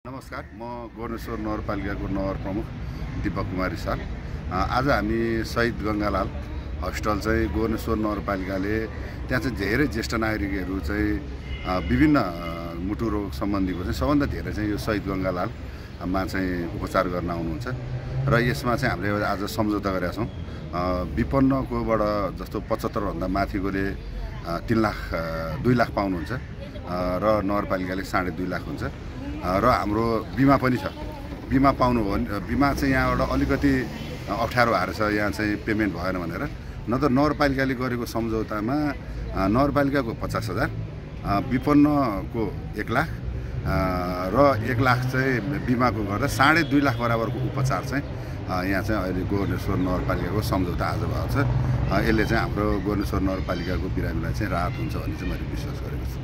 नमस्कार, म गोर्नेश्वर नगरपालिकाको नगर प्रमुख दीपक कुमार रिसाल। आज हामी शहीद गङ्गालाल हस्पिटल चाहिँ गोर्नेश्वर नगरपालिकाले त्यहाँ चाहिँ धेरै ज्येष्ठ नागरिकहरू चाहिँ विभिन्न मुटु रोग सम्बन्धीको चाहिँ सबभन्दा धेरै चाहिँ यो शहीद गङ्गालालमा चाहिँ उपचार गर्न आउनुहुन्छ र यसमा चाहिँ हामीले आज सम्झौता गरेका छौँ। विपन्नकोबाट जस्तो 75 भन्दा माथिकोले 2 लाख पाउनुहुन्छ र नगरपालिकाले 2.5 लाख हुन्छ र हाम्रो बिमा पनि छ। बिमा पाउनु हो भने बिमा चाहिँ यहाँबाट अलिकति अप्ठ्यारो आएर छ, यहाँ चाहिँ पेमेन्ट भएन भनेर। नत्र नगरपालिकाले गरेको सम्झौतामा नगरपालिकाको 50,000, विपन्नको 1 लाख र 1 लाख चाहिँ बिमाको गर्दा 2.5 लाख बराबरको उपचार चाहिँ यहाँ चाहिँ अहिले गोर्नेश्वर नगरपालिकाको सम्झौता आज भएको छ। यसले चाहिँ हाम्रो गोर्नेश्वर नगरपालिकाको बिरामीलाई चाहिँ राहत हुन्छ भन्ने चाहिँ मैले विश्वास गरेको छु।